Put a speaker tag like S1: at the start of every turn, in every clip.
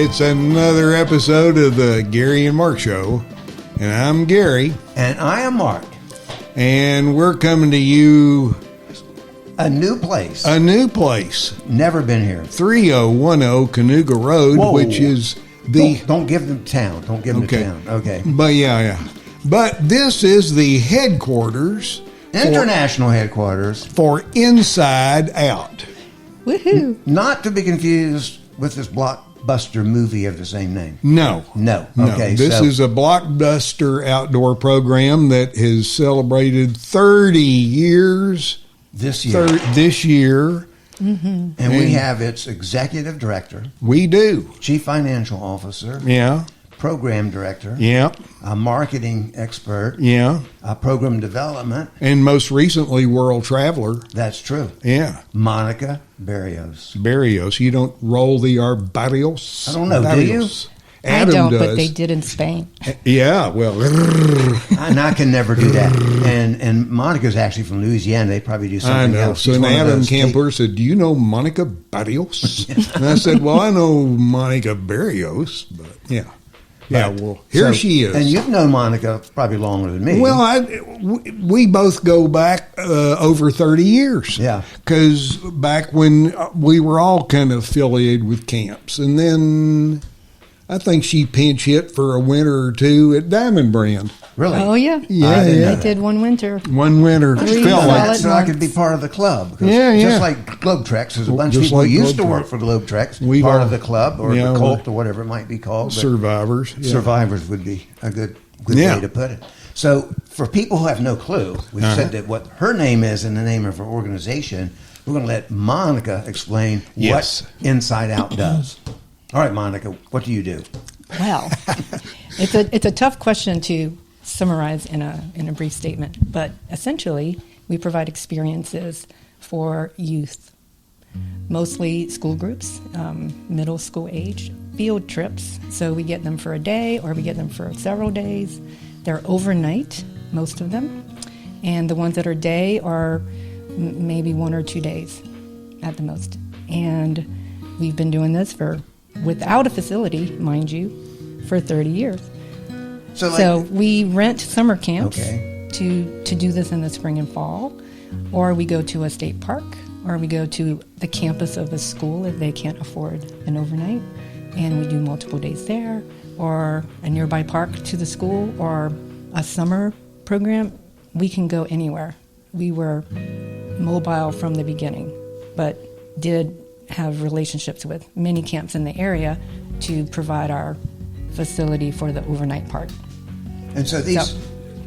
S1: It's another episode of the Gary and Mark Show. And I'm Gary.
S2: And I am Mark.
S1: And we're coming to you...
S2: A new place.
S1: Never
S2: been here.
S1: 3010 Canoga Road,
S2: Whoa.
S1: Which is the...
S2: Don't give them town. Don't give them the town. Okay.
S1: But yeah. But this is the headquarters...
S2: International headquarters.
S1: For Inside Out.
S3: Woohoo.
S2: Not to be confused with this blockbuster movie of the same name.
S1: No.
S2: Okay.
S1: This is a blockbuster outdoor program that has celebrated 30 years
S2: this year.
S1: Mm-hmm.
S2: And we have its executive director.
S1: We do.
S2: Chief financial officer.
S1: Yeah.
S2: Program director.
S1: Yeah.
S2: A marketing expert.
S1: Yeah.
S2: A program development.
S1: And most recently, world traveler.
S2: That's true.
S1: Yeah.
S2: Monica Barrios.
S1: You don't roll the R Barrios?
S2: I don't know.
S1: Barrios.
S2: Do you?
S1: Adam
S3: I don't,
S1: does.
S3: but they did in Spain.
S1: Yeah, well.
S2: And I can never do that. And Monica's actually from Louisiana. They probably do something
S1: I know.
S2: else.
S1: So an Adam Camper said, "Do you know Monica Barrios?" And I said, "Well, I know Monica Barrios, but yeah." Yeah, well, here she is.
S2: And you've known Monica probably longer than me.
S1: Well, we both go back over 30 years.
S2: Yeah.
S1: Because back when we were all kind of affiliated with camps. And then I think she pinch hit for a winter or two at Diamond Brand.
S2: Really?
S3: Oh, yeah.
S1: Yeah.
S3: I did one winter.
S1: One winter. Felt like
S2: so I could be part of the club.
S1: Yeah.
S2: Just like Globe Treks, there's a bunch of
S1: Just
S2: people who
S1: like
S2: used to
S1: Globe
S2: work
S1: Trek.
S2: for Globe Treks,
S1: We've
S2: part
S1: all-
S2: of the club or
S1: yeah,
S2: the cult or whatever it might be called. But
S1: Survivors. Yeah.
S2: Survivors would be a good
S1: Yeah.
S2: way to put it. So for people who have no clue, we've said that what her name is and the name of her organization. We're going to let Monica explain
S1: Yes.
S2: what Inside Out does. All right, Monica, what do you do?
S3: Well, it's a tough question to summarize in a brief statement, but essentially we provide experiences for youth, mostly school groups, middle school age, field trips. So we get them for a day or we get them for several days. They're overnight, most of them, and the ones that are day are maybe 1 or 2 days at the most. And we've been doing this without a facility, mind you, for 30 years. So we rent summer camps to do this in the spring and fall, or we go to a state park, or we go to the campus of a school if they can't afford an overnight, and we do multiple days there, or a nearby park to the school, or a summer program. We can go anywhere. We were mobile from the beginning, but did have relationships with many camps in the area to provide our facility for the overnight part.
S2: And so these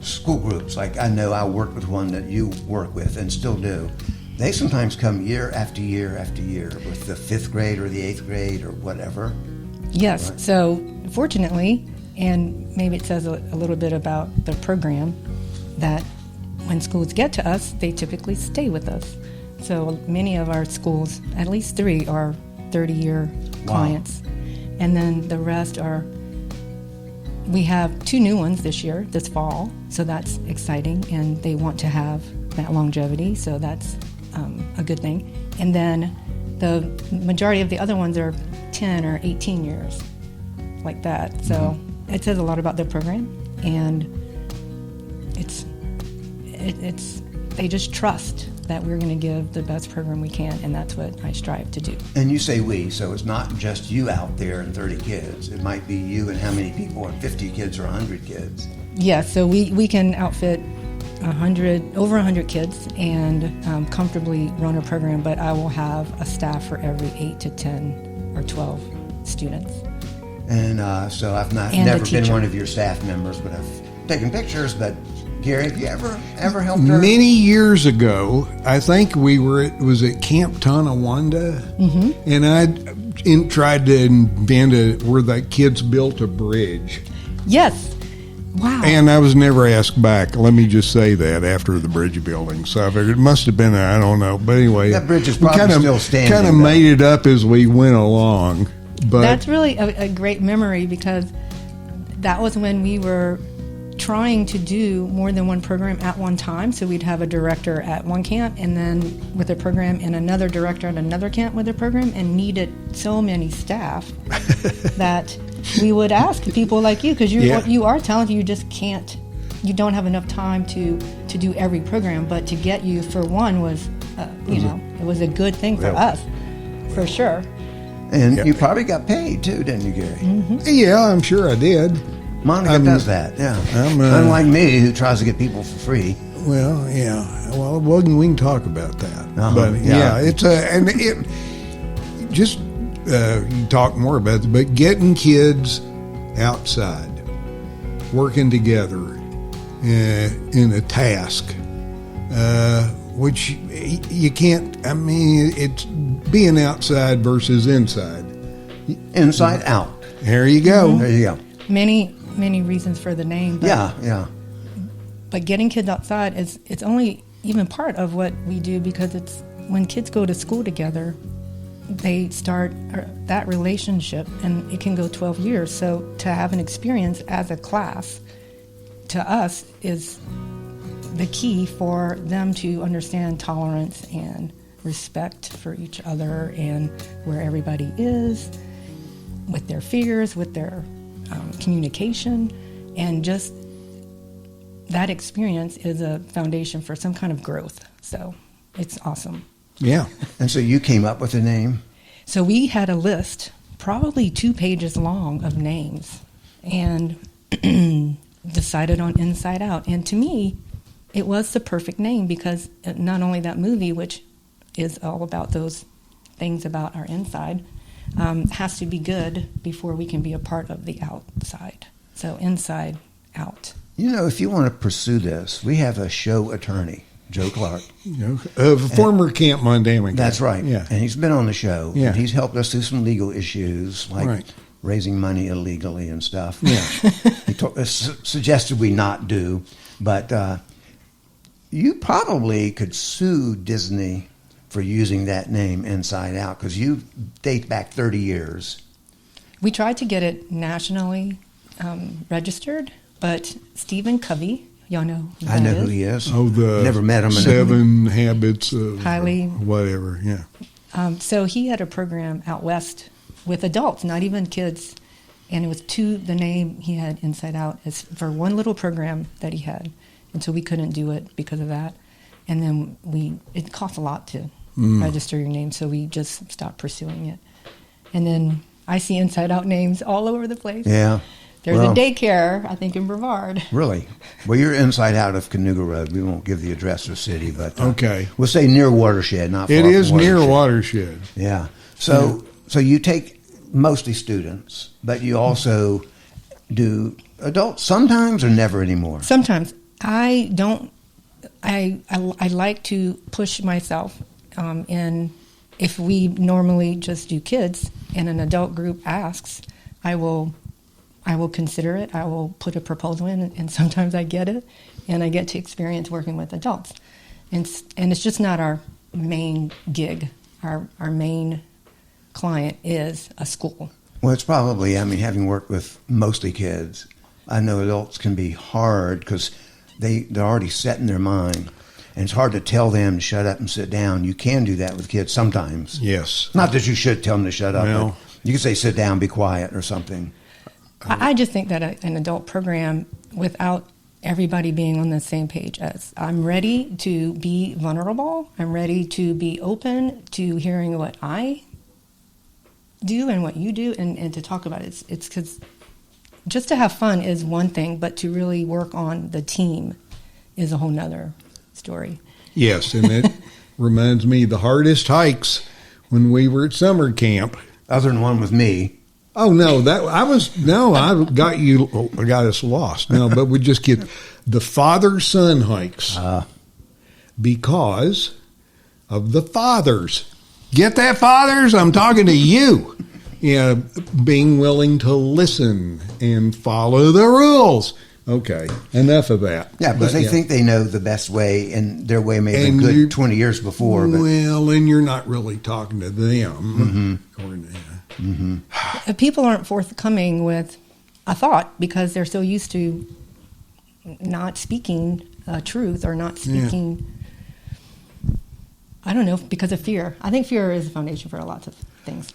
S2: school groups, like I know I worked with one that you work with and still do, they sometimes come year after year after year with the 5th grade or the 8th grade or whatever.
S3: Yes.
S2: Right.
S3: So fortunately, and maybe it says a little bit about the program, that when schools get to us, they typically stay with us. So many of our schools, at least 3, are 30-year clients. And then the rest are, we have 2 new ones this fall, so that's exciting, and they want to have that longevity, so that's a good thing. And then the majority of the other ones are 10 or 18 years, like that. So it says a lot about the program, and it's they just trust that we're going to give the best program we can, and that's what I strive to do.
S2: And you say we, so it's not just you out there and 30 kids. It might be you and how many people, and 50 kids or 100 kids.
S3: Yeah, so we can outfit over 100 kids and comfortably run a program, but I will have a staff for every 8 to 10 or 12 students.
S2: And so I've never been one of your staff members, but I've taken pictures. But Gary, have you ever helped her?
S1: Many years ago, I think was at Camp Tonawanda, and I tried to invent where the kids built a bridge.
S3: Yes. Wow.
S1: And I was never asked back. Let me just say that after the bridge building. So I figured it must have been, I don't know. But anyway,
S2: that bridge is probably still standing.
S1: Kind of made it up as we went along. But
S3: that's really a great memory, because that was when we were trying to do more than one program at one time. So we'd have a director at one camp and then with a program and another director at another camp with a program, and needed so many staff that we would ask people like you, because you are talented, you just can't, you don't have enough time to do every program, but to get you for one was, it was a good thing for us, for sure.
S2: And you probably got paid too, didn't you, Gary?
S3: Mm-hmm.
S1: Yeah, I'm sure I did.
S2: Monica does that, yeah. Unlike me, who tries to get people for free.
S1: Well, yeah. Well, we can talk about that. But it's just you talk more about it, but getting kids outside, working together in a task, which you can't. I mean, it's being outside versus inside.
S2: Inside out.
S1: There you go.
S3: Mm-hmm.
S2: There you go.
S3: Many reasons for the name. But,
S2: Yeah.
S3: But getting kids outside it's only even part of what we do, because it's when kids go to school together, they start that relationship, and it can go 12 years. So to have an experience as a class, to us, is the key for them to understand tolerance and respect for each other and where everybody is with their fears, with their communication, and just that experience is a foundation for some kind of growth. So it's awesome.
S1: Yeah.
S2: And so you came up with a name?
S3: So we had a list, probably 2 pages long, of names, and decided on Inside Out. And to me, it was the perfect name, because not only that movie, which is all about those things about our inside, has to be good before we can be a part of the outside. So Inside Out.
S2: You know, if you want to pursue this, we have a show attorney, Joe Clark.
S1: Former Camp Mondama.
S2: That's right.
S1: Yeah.
S2: And he's been on the show.
S1: Yeah.
S2: And he's helped us through some legal issues, like raising money illegally and stuff.
S1: Yeah.
S2: He suggested we not do. But you probably could sue Disney for using that name, Inside Out, because you date back 30 years.
S3: We tried to get it nationally registered, but Stephen Covey, y'all know who
S2: I know
S3: that
S2: who
S3: is.
S2: he is.
S1: Oh, the
S2: Never met him.
S1: 7 Habits of
S3: Highly.
S1: whatever. Yeah.
S3: So he had a program out west with adults, not even kids, and it was the name he had, Inside Out, is for one little program that he had, and so we couldn't do it because of that. And then it cost a lot to register your name, so we just stopped pursuing it. And then I see Inside Out names all over the place.
S2: Yeah.
S3: There's a daycare, I think, in Brevard.
S2: Really? Well, you're inside out of Canoga Road. We won't give the address or city, but
S1: Okay.
S2: We'll say near Watershed, not far
S1: It
S2: from
S1: is near
S2: Watershed.
S1: Watershed.
S2: Yeah. So you take mostly students, but you also do adults sometimes or never anymore?
S3: Sometimes. I like to push myself, and if we normally just do kids and an adult group asks, I will consider it. I will put a proposal in, and sometimes I get it, and I get to experience working with adults. And it's just not our main gig. Our main client is a school.
S2: Well, it's probably, having worked with mostly kids, I know adults can be hard because they're already set in their mind. And it's hard to tell them to shut up and sit down. You can do that with kids sometimes.
S1: Yes.
S2: Not that you should tell them to shut up.
S1: Well,
S2: but you can say, sit down, be quiet, or something.
S3: I just think that an adult program, without everybody being on the same page as, I'm ready to be vulnerable, I'm ready to be open to hearing what I do and what you do, and to talk about it. It's because just to have fun is one thing, but to really work on the team is a whole nother story.
S1: Yes, and it reminds me the hardest hikes when we were at summer camp.
S2: Other than one with me.
S1: Oh no, I got us lost. No, but we just get the father-son hikes because of the fathers. Get that, fathers? I'm talking to you. Yeah, being willing to listen and follow the rules. Okay, enough of that.
S2: Yeah, because they think they know the best way, and their way may have been good 20 years before. But.
S1: Well, and you're not really talking to them.
S3: People aren't forthcoming with a thought because they're so used to not speaking truth or not speaking, I don't know, because of fear. I think fear is the foundation for lots of things.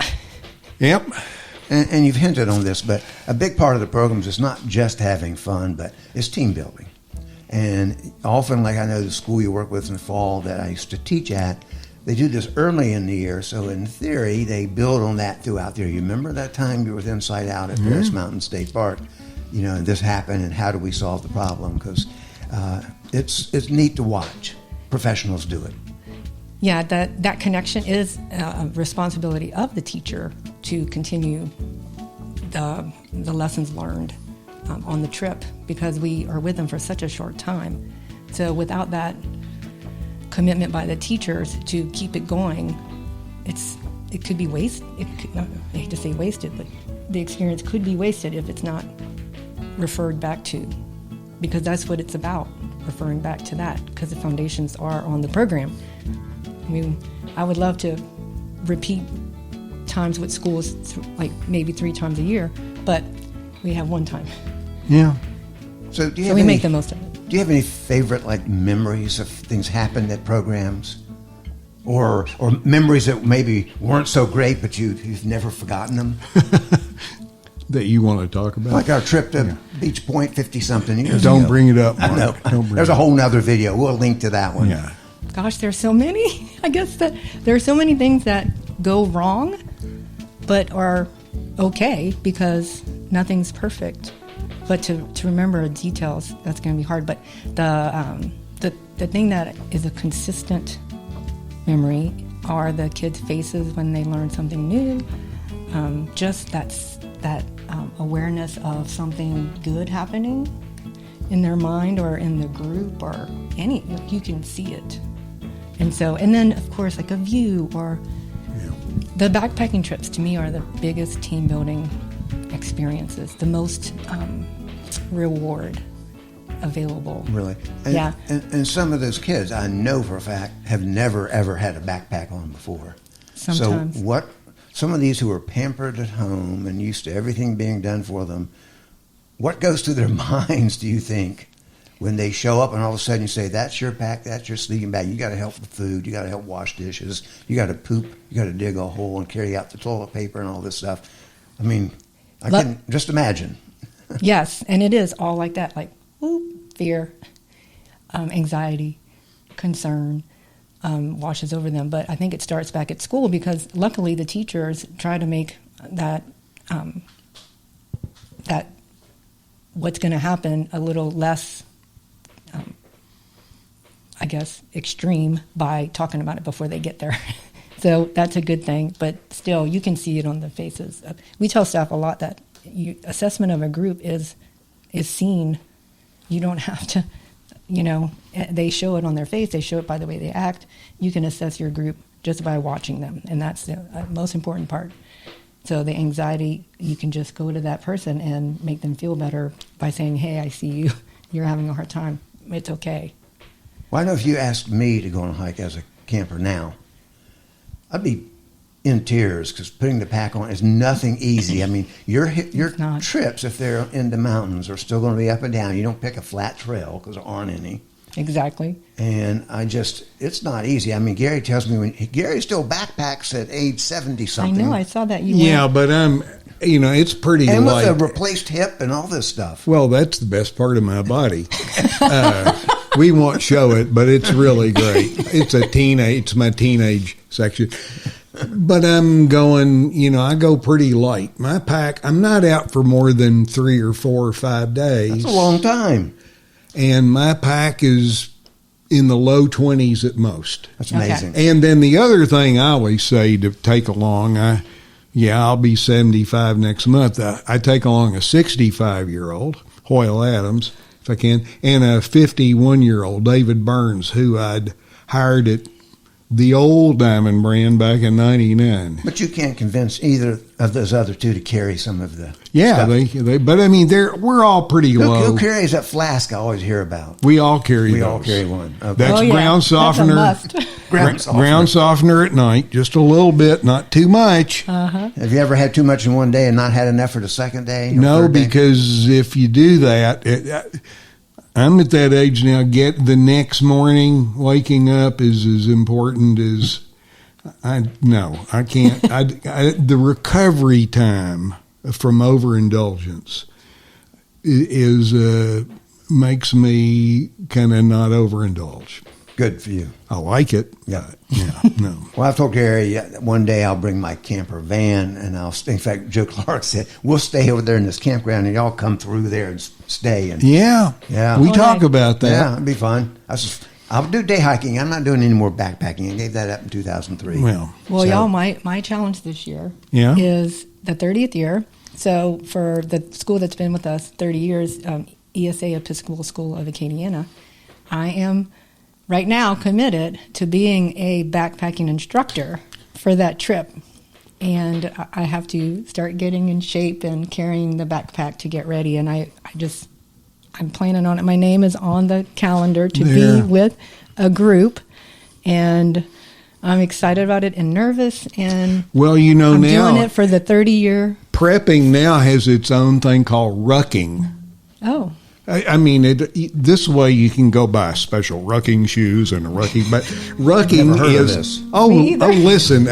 S1: Yep.
S2: And you've hinted on this, but a big part of the programs is not just having fun, but it's team building. And often, like I know the school you work with in the fall that I used to teach at, they do this early in the year. So in theory, they build on that throughout the year. You remember that time you were with Inside Out at Paris Mountain State Park? You know, and this happened, and how do we solve the problem? Because it's neat to watch. Professionals do it.
S3: Yeah, that connection is a responsibility of the teacher to continue the lessons learned on the trip, because we are with them for such a short time. So without that commitment by the teachers to keep it going, it could be wasted. I hate to say wasted, but the experience could be wasted if it's not referred back to, because that's what it's about, referring back to that, because the foundations are on the program. I mean, I would love to repeat times with schools, like maybe 3 times a year, but we have one time.
S1: Yeah.
S2: So
S3: we make the most of it.
S2: Do you have any favorite memories of things happened at programs, or memories that maybe weren't so great but you've never forgotten them?
S1: That you want to talk about?
S2: Like our trip to Beach Point 50-something years
S1: Don't
S2: ago.
S1: bring it up, Mark.
S2: I know. There's a whole nother video. We'll link to that one.
S1: Yeah.
S3: Gosh, there's so many. I guess that there are so many things that go wrong, but are okay, because nothing's perfect. But to remember details, that's going to be hard. But the thing that is a consistent memory are the kids' faces when they learn something new. Just that awareness of something good happening in their mind or in the group or you can see it. And then of course, like a view or the backpacking trips to me are the biggest team building experiences, the most reward available.
S2: Really? And some of those kids, I know for a fact, have never ever had a backpack on before.
S3: Sometimes.
S2: So some of these who are pampered at home and used to everything being done for them, what goes through their minds, do you think, when they show up and all of a sudden you say, that's your pack, that's your sleeping bag, you got to help with food, you got to help wash dishes, you got to poop, you got to dig a hole and carry out the toilet paper and all this stuff. I mean, I can just imagine.
S3: Yes, and it is all like that, like fear, anxiety, concern washes over them. But I think it starts back at school, because luckily the teachers try to make that what's going to happen a little less, I guess, extreme by talking about it before they get there. So that's a good thing, but still, you can see it on the faces. We tell staff a lot that assessment of a group is seen. You don't have to, they show it on their face. They show it by the way they act. You can assess your group just by watching them, and that's the most important part. So the anxiety, you can just go to that person and make them feel better by saying, hey, I see you. You're having a hard time. It's okay.
S2: Well, I know if you asked me to go on a hike as a camper now, I'd be in tears, because putting the pack on is nothing easy. I mean, your trips, if they're in the mountains, are still going to be up and down. You don't pick a flat trail because there aren't any.
S3: Exactly.
S2: And it's not easy. I mean, Gary tells me Gary still backpacks at age 70-something.
S3: I know, I saw that.
S1: But it's pretty
S2: and
S1: light.
S2: with a replaced hip and all this stuff.
S1: Well, that's the best part of my body. We won't show it, but it's really great. It's my teenage section. But I'm going, I go pretty light. My pack, I'm not out for more than 3 or 4 or 5 days.
S2: That's a long time.
S1: And my pack is in the low 20s at most.
S2: That's amazing.
S3: Okay.
S1: And then the other thing I always say to take along, I'll be 75 next month. I take along a 65-year-old, Hoyle Adams, if I can, and a 51-year-old, David Burns, who I'd hired at the old Diamond brand back in 99.
S2: But you can't convince either of those other two to carry some of the
S1: stuff. But I mean, we're all pretty low.
S2: Who carries that flask I always hear about?
S1: We all carry those.
S2: We all carry one. Okay.
S1: That's ground softener.
S3: That's a must.
S2: Ground
S1: softener at night, just a little bit, not too much.
S3: Uh-huh.
S2: Have you ever had too much in one day and not had enough for the second day?
S1: No, because if you do that, I'm at that age now. Get the next morning, waking up is as important as I can't. The recovery time from overindulgence is makes me kind of not overindulge.
S2: Good for you.
S1: I like it.
S2: Yeah.
S1: No.
S2: Well, I've told Gary one day I'll bring my camper van, and in fact, Joe Clark said, we'll stay over there in this campground, and y'all come through there and stay. And
S1: Yeah. We talk about that.
S2: Yeah, it'd be fun. I'll do day hiking. I'm not doing any more backpacking. I gave that up in 2003.
S1: Well,
S3: y'all, my challenge this year is the 30th year. So for the school that's been with us 30 years, ESA Episcopal School of Acadiana, I am right now committed to being a backpacking instructor for that trip. And I have to start getting in shape and carrying the backpack to get ready. And I'm planning on it. My name is on the calendar to be with a group. And I'm excited about it and nervous. And I'm
S1: now
S3: doing it for the 30-year.
S1: Prepping now has its own thing called rucking.
S3: Oh.
S1: I mean, this way you can go buy special rucking shoes and a rucking, but rucking
S2: Never heard
S1: is
S2: of this.
S1: Listen,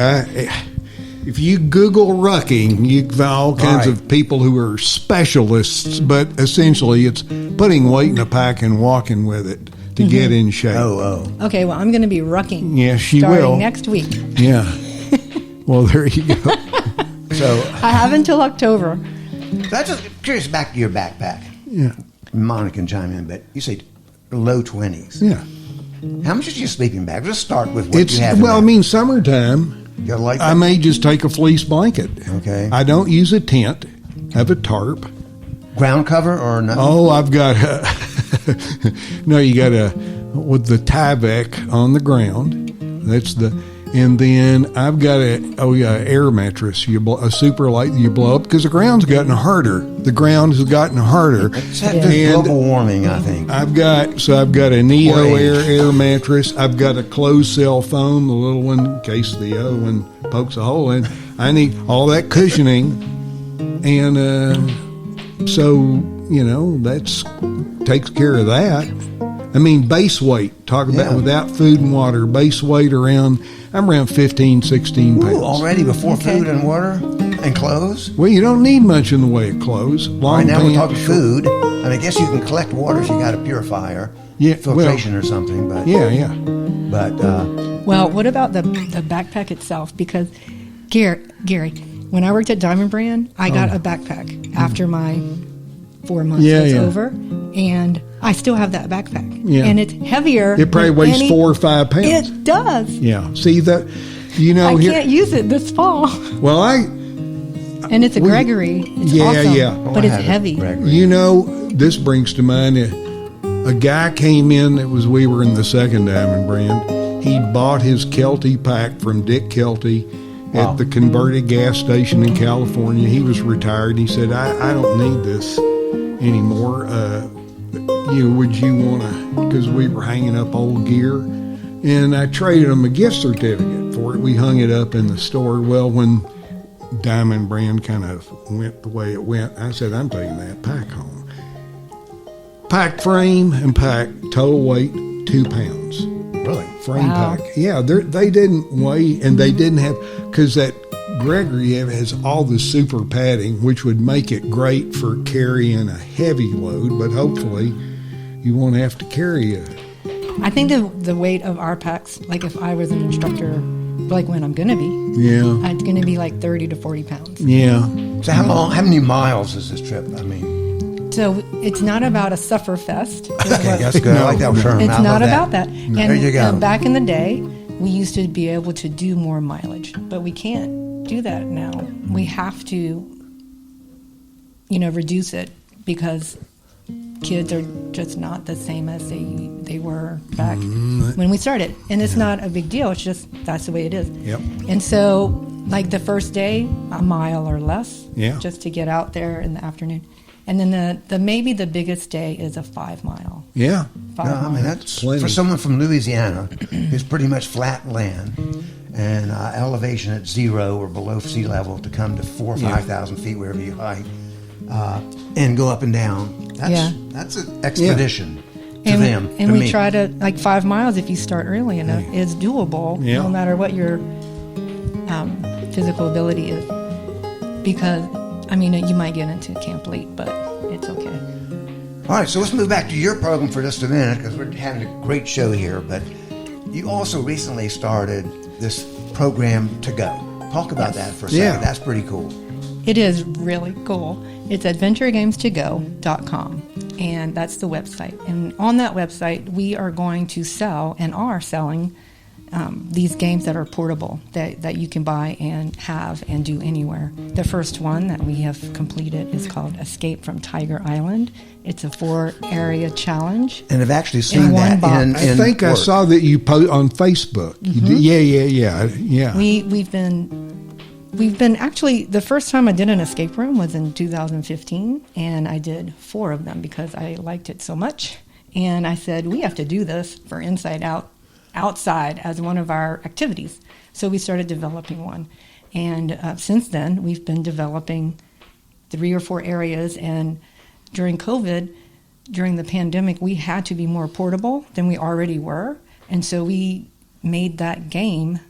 S1: if you Google rucking, you find all kinds of people who are specialists, but essentially it's putting weight in a pack and walking with it to get in shape.
S3: Okay, well, I'm going to be rucking.
S1: Yes, you
S3: starting
S1: will
S3: next week.
S1: Yeah. Well, there you go.
S2: So
S3: I have until October.
S2: I'm just curious, back to your backpack.
S1: Yeah.
S2: Monica can chime in, but you say low 20s.
S1: Yeah.
S2: How much is your sleeping bag? Just start with what you have.
S1: Well, I mean, summertime, I may just take a fleece blanket.
S2: Okay.
S1: I don't use a tent. Have a tarp.
S2: Ground cover or no?
S1: Oh, I've got you got with the Tyvek on the ground. And then I've got air mattress. A super light you blow up because the ground's gotten harder. The ground has gotten harder.
S2: It's global warming, I think.
S1: I've got a Neo air mattress. I've got a closed cell foam, the little one in case the other one pokes a hole in. I need all that cushioning, and that's takes care of that. I mean, base weight. Talk about without food and water. Base weight I'm around 15, 16 pounds.
S2: Ooh, already before food and water and clothes?
S1: Well, you don't need much in the way of clothes.
S2: Right now we're talking food. I guess you can collect water if you got a purifier, filtration or something. But
S3: well, what about the backpack itself? Because Gary, when I worked at Diamond Brand, I got a backpack after my 4 months was over, and I still have that backpack. Yeah. And it's heavier.
S1: It probably weighs 4 or 5 pounds.
S3: It does.
S1: Yeah. See that?
S3: I can't use it this fall.
S1: Well,
S3: and it's a Gregory. It's awesome, but it's heavy.
S1: This brings to mind a guy came in. We were in the second Diamond Brand. He bought his Kelty pack from Dick Kelty at the converted gas station in California. He was retired. He said, I don't need this anymore. Would you want to, because we were hanging up old gear, and I traded him a gift certificate for it. We hung it up in the store. Well, when Diamond Brand kind of went the way it went, I said, I'm taking that pack home. Pack frame and pack, total weight, 2 pounds.
S2: Really?
S1: Frame pack. Yeah, they didn't weigh, and they didn't have, because that Gregory has all the super padding, which would make it great for carrying a heavy load, but hopefully you won't have to carry it.
S3: I think the weight of our packs, like if I was an instructor, like when I'm going to be, it's going to be like 30 to 40 pounds.
S1: Yeah.
S2: So how many miles is this trip? I mean,
S3: so it's not about a sufferfest.
S2: Okay, that's good. I like that term.
S3: It's not about that.
S2: And there you go.
S3: Back in the day, we used to be able to do more mileage, but we can't do that now. We have to, reduce it because kids are just not the same as they were back when we started. And it's not a big deal. It's just that's the way it is.
S1: Yep.
S3: And so, like the first day, a mile or less, just to get out there in the afternoon. And then maybe the biggest day is a 5 mile.
S1: Yeah.
S2: I mean, that's plenty. For someone from Louisiana, it's pretty much flat land and elevation at 0 or below sea level to come to 4,000 or 5,000 feet wherever you hike and go up and down. That's an expedition. to them.
S3: And
S2: to
S3: we
S2: me.
S3: try to, like 5 miles, if you start early enough, is doable,
S1: Yeah.
S3: no matter what your physical ability is. Because, I mean, you might get into camp late, but it's okay.
S2: All right, so let's move back to your program for just a minute because we're having a great show here. But you also recently started this program to go. Talk about that for a second.
S1: Yeah.
S2: That's pretty cool.
S3: It is really cool. It's adventuregamestogo.com, and that's the website. And on that website, we are going to sell and are selling these games that are portable, that you can buy and have and do anywhere. The first one that we have completed is called Escape from Tiger Island. It's a 4-area challenge.
S2: And I've actually seen
S3: one
S2: that
S3: box.
S2: in
S1: I think I
S2: work.
S1: saw that you post on Facebook. You did, yeah.
S3: We've been actually, the first time I did an escape room was in 2015, and I did 4 of them because I liked it so much. And I said, we have to do this for Inside Out outside as one of our activities. So we started developing one. And since then, we've been developing 3 or 4 areas. And during COVID, during the pandemic, we had to be more portable than we already were. And so we made that game,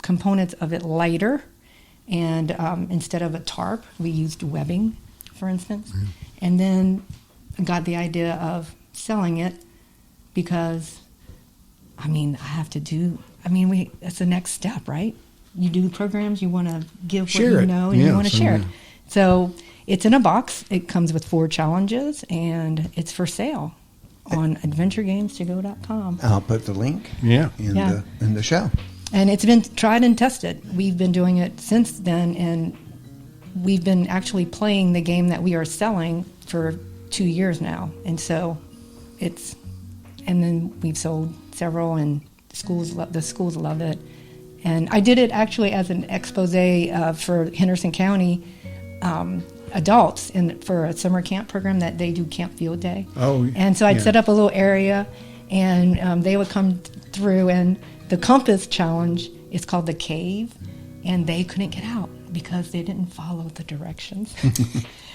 S3: components of it lighter. And instead of a tarp, we used webbing, for instance. Mm-hmm. And then got the idea of selling it because, I mean, it's the next step, right? You do programs, you want to give what you know, and you want to share it. So it's in a box. It comes with 4 challenges, and it's for sale on adventuregamestogo.com.
S2: I'll put the link
S1: Yeah.
S2: in the show.
S3: And it's been tried and tested. We've been doing it since then, and we've been actually playing the game that we are selling for 2 years now. And so and then we've sold several, and the schools love it. And I did it actually as an expose for Henderson County adults for a summer camp program that they do Camp Field Day.
S1: Oh,
S3: and so I'd set up a little area, and they would come through, and the compass challenge is called the cave, and they couldn't get out because they didn't follow the directions.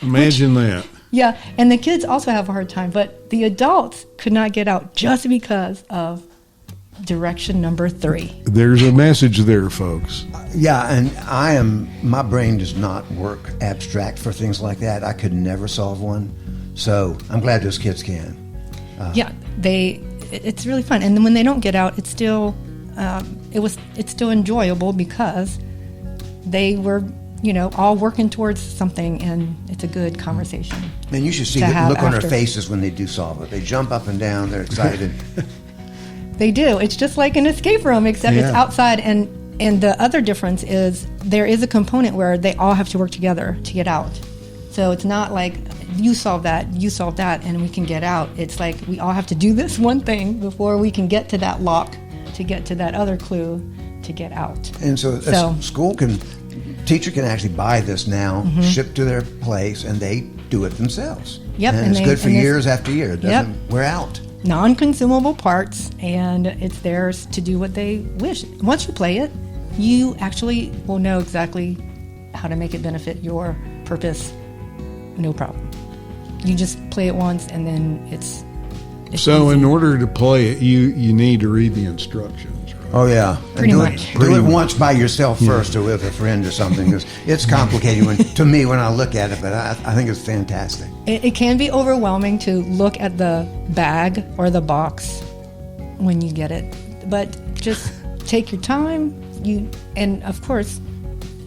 S1: Imagine that.
S3: Yeah, and the kids also have a hard time, but the adults could not get out just because of direction number 3.
S1: There's a message there, folks.
S2: Yeah, and my brain does not work abstract for things like that. I could never solve one. So I'm glad those kids can.
S3: It's really fun. And then when they don't get out, it's still it's still enjoyable because they were, all working towards something, and it's a good conversation.
S2: And you should see the look on their faces when they do solve it. They jump up and down. They're excited.
S3: They do. It's just like an escape room, except it's outside. And the other difference is there is a component where they all have to work together to get out. So it's not like you solve that, and we can get out. It's like we all have to do this one thing before we can get to that lock, to get to that other clue, to get out.
S2: And so teacher can actually buy this now, ship to their place, and they do it themselves.
S3: Yep.
S2: And it's good for years after year. It doesn't wear out.
S3: Non-consumable parts, and it's theirs to do what they wish. Once you play it, you actually will know exactly how to make it benefit your purpose. No problem. You just play it once, and then it's
S1: so
S3: easy.
S1: In order to play it, you need to read the instructions, right?
S2: Oh, yeah.
S3: Pretty much.
S2: Do it once by yourself first or with a friend or something, because it's complicated to me when I look at it, but I think it's fantastic.
S3: It can be overwhelming to look at the bag or the box when you get it, but just take your time. And of course,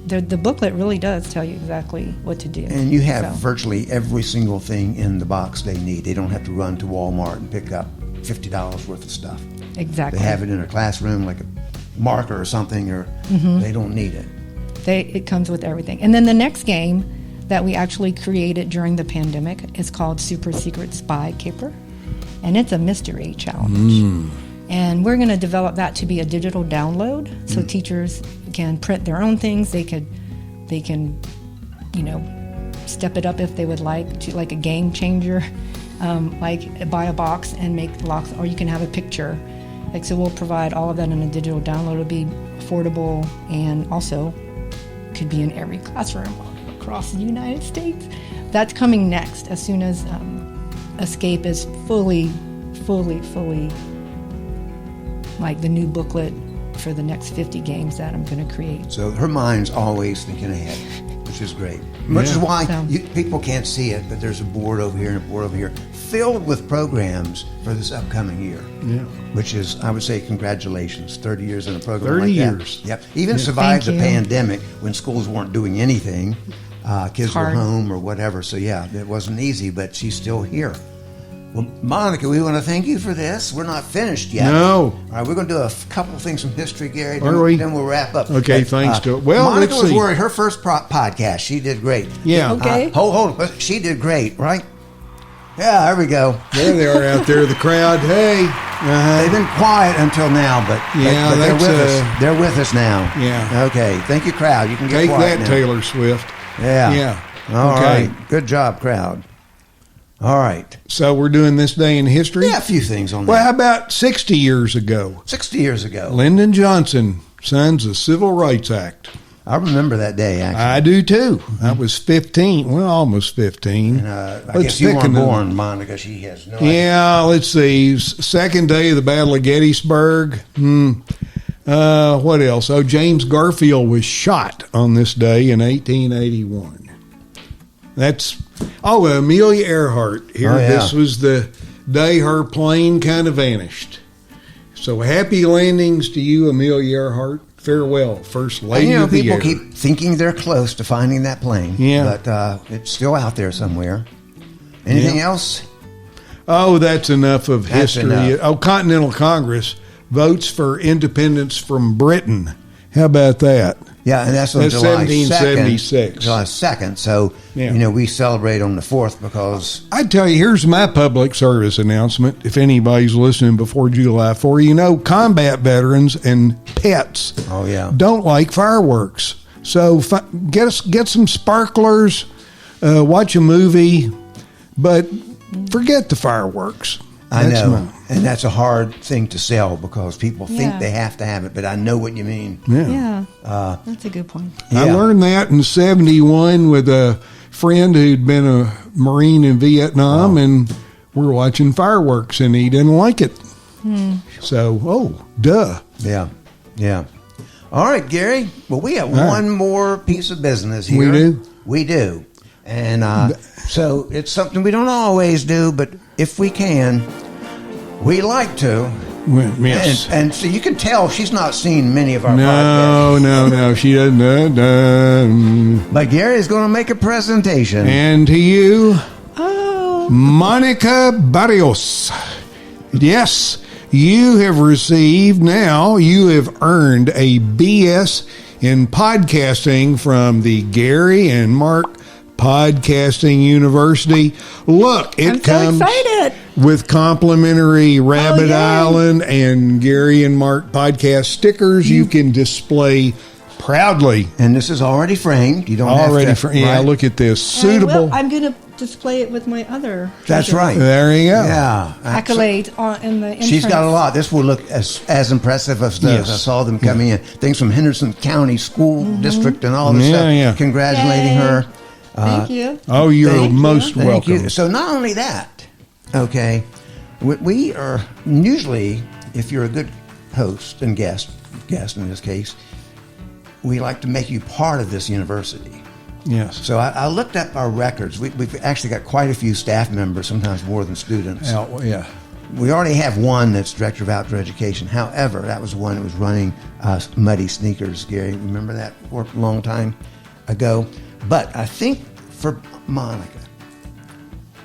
S3: the booklet really does tell you exactly what to do.
S2: And you have virtually every single thing in the box they need. They don't have to run to Walmart and pick up $50 worth of stuff.
S3: Exactly.
S2: They have it in a classroom, like a marker or something, or they don't need it.
S3: It comes with everything. And then the next game that we actually created during the pandemic is called Super Secret Spy Caper, and it's a mystery challenge. And we're going to develop that to be a digital download, so teachers can print their own things. They can, step it up if they would like to, like a game changer, like buy a box and make locks, or you can have a picture. So we'll provide all of that in a digital download. It'll be affordable, and also could be in every classroom across the United States. That's coming next, as soon as Escape is fully fully, like the new booklet for the next 50 games that I'm going to create.
S2: So her mind's always thinking ahead, which is great. Which is why people can't see it, but there's a board over here and a board over here filled with programs for this upcoming year.
S1: Yeah.
S2: Which is, I would say, congratulations. 30 years in a program
S1: 30
S2: like
S1: years.
S2: That. Yep. Even survived the
S3: Thank you.
S2: pandemic when schools weren't doing anything. Kids were
S3: hard.
S2: home or whatever. So, yeah, it wasn't easy, but she's still here. Well, Monica, we want to thank you for this. We're not finished yet.
S1: No.
S2: All right, we're going to do a couple of things from history, Gary.
S1: Are we?
S2: Then we'll wrap up.
S1: Okay, thanks to it. Well,
S2: Monica
S1: let's
S2: was
S1: see.
S2: worried. Her first podcast, she did great.
S1: Yeah.
S3: Okay.
S2: Hold on. She did great, right? Yeah, there we go.
S1: There they are out there, the crowd. Hey.
S2: They've been quiet until now, but,
S1: Yeah,
S2: but they're
S1: that's,
S2: with us. They're with us now.
S1: Yeah.
S2: Okay. Thank you, crowd. You can get
S1: Take
S2: quiet
S1: that,
S2: now.
S1: Taylor Swift.
S2: Yeah.
S1: Yeah.
S2: All
S1: Okay.
S2: right. Good job, crowd. All right.
S1: So we're doing this day in history?
S2: Yeah, a few things on
S1: Well,
S2: that.
S1: how about 60 years ago?
S2: 60 years ago.
S1: Lyndon Johnson signs the Civil Rights Act.
S2: I remember that day, actually.
S1: I do too. I was 15. Well, almost 15.
S2: I
S1: Let's
S2: guess you
S1: pick
S2: weren't
S1: another-
S2: born, Monica. She has no idea.
S1: Yeah, let's see. Second day of the Battle of Gettysburg. What else? Oh, James Garfield was shot on this day in 1881. Amelia Earhart here.
S2: Oh, yeah.
S1: This was the day her plane kind of vanished. So happy landings to you, Amelia Earhart. Farewell, First Lady of the
S2: people
S1: Air.
S2: keep thinking they're close to finding that plane.
S1: Yeah.
S2: But it's still out there somewhere. Anything else?
S1: Oh, that's enough of
S2: That's
S1: history.
S2: enough.
S1: Oh, Continental Congress votes for independence from Britain. How about that?
S2: Yeah, and that's on
S1: That's
S2: July
S1: 1776.
S2: 2nd. July 2nd. So,
S1: Yeah.
S2: we celebrate on the 4th because...
S1: I tell you, here's my public service announcement. If anybody's listening before July 4, combat veterans and pets
S2: Oh, yeah.
S1: don't like fireworks. So get some sparklers, watch a movie, but forget the fireworks.
S2: I
S1: That's
S2: know. And that's a hard thing to sell because people think
S3: Yeah.
S2: they have to have it, but I know what you mean.
S1: Yeah.
S3: Yeah, that's a good point.
S1: I
S2: Yeah.
S1: learned that in 71 with a friend who'd been a Marine in Vietnam, and we're watching fireworks, and he didn't like it. So, duh.
S2: Yeah. Yeah. All right, Gary. Well, we have
S1: right.
S2: one more piece of business here.
S1: We do?
S2: We do. And so it's something we don't always do, but if we can, we like to.
S1: Well, yes.
S2: And so you can tell she's not seen many of our podcasts.
S1: No, she doesn't.
S2: But Gary's going to make a presentation.
S1: And to you,
S3: Oh,
S1: Monica Barrios. Yes, you have earned a BS in podcasting from the Gary and Mark Podcasting University. Look, it
S3: I'm so
S1: comes
S3: excited.
S1: with complimentary Rabbit
S3: yay.
S1: Island and Gary and Mark podcast stickers you can display proudly.
S2: And this is already framed. You don't
S1: Already,
S2: have to.
S1: yeah,
S2: right?
S1: look at this. Suitable.
S3: I'm going to display it with my other
S2: That's
S3: treasure
S2: right.
S1: There you go.
S2: Yeah.
S3: accolade in the entrance.
S2: She's got a lot. This will look as impressive as those.
S1: Yes.
S2: I saw them coming in. Things from Henderson County School District and all this
S1: Yeah,
S2: stuff.
S1: yeah.
S2: Congratulating
S3: Yay.
S2: her.
S3: Thank you.
S1: Oh, you're
S2: Thank you.
S1: most
S2: Thank
S1: welcome.
S2: you. So not only that, okay, we are usually, if you're a good host and guest in this case, we like to make you part of this university.
S1: Yes.
S2: So I looked up our records. We've actually got quite a few staff members, sometimes more than students.
S1: Yeah.
S2: We already have one that's director of outdoor education. However, that was one that was running Muddy Sneakers. Gary, remember that? Worked a long time ago. But I think for Monica,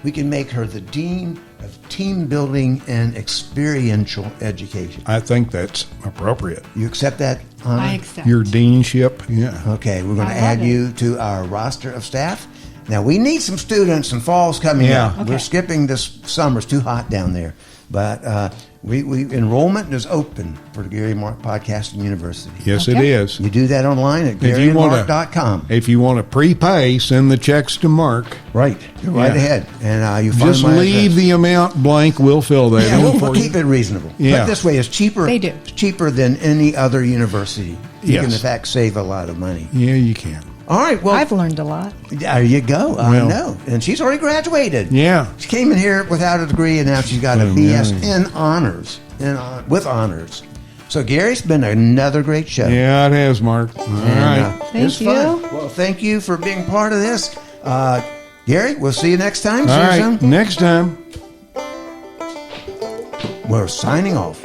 S2: we can make her the dean of team building and experiential education.
S1: I think that's appropriate.
S2: You accept that, honor?
S3: I accept.
S1: Your deanship, yeah.
S2: Okay, we're going to
S3: I
S2: add
S3: love it.
S2: you to our roster of staff. Now, we need some students, and fall's coming
S1: Yeah.
S2: up.
S3: Okay.
S2: We're skipping this summer. It's too hot down there. But we enrollment is open for the Gary Mark Podcasting University.
S1: Yes,
S3: Okay.
S1: it is.
S2: You do that online at
S1: If you wanna-
S2: GaryandMark.com.
S1: If you want to prepay, send the checks to Mark.
S2: Right. Go right
S1: Yeah.
S2: ahead. And you find
S1: Just
S2: my
S1: leave
S2: address.
S1: the amount blank. We'll fill that
S2: Yeah,
S1: in
S2: we'll
S1: for
S2: keep
S1: you.
S2: it reasonable.
S1: Yeah.
S2: But this way, it's cheaper.
S3: They do.
S2: It's cheaper than any other university. You
S1: Yes.
S2: can, in fact, save a lot of money.
S1: Yeah, you can.
S2: All right. Well,
S3: I've learned a lot.
S2: there you go. I know. And she's already graduated.
S1: Yeah.
S2: She came in here without a degree, and now she's got a BS in honors, with honors. So, Gary, it's been another great show.
S1: Yeah, it has, Mark. All right.
S3: Thank you.
S2: Fun. Well, thank you for being part of this. Gary, we'll see you next time.
S1: All right. Next time.
S2: We're signing off.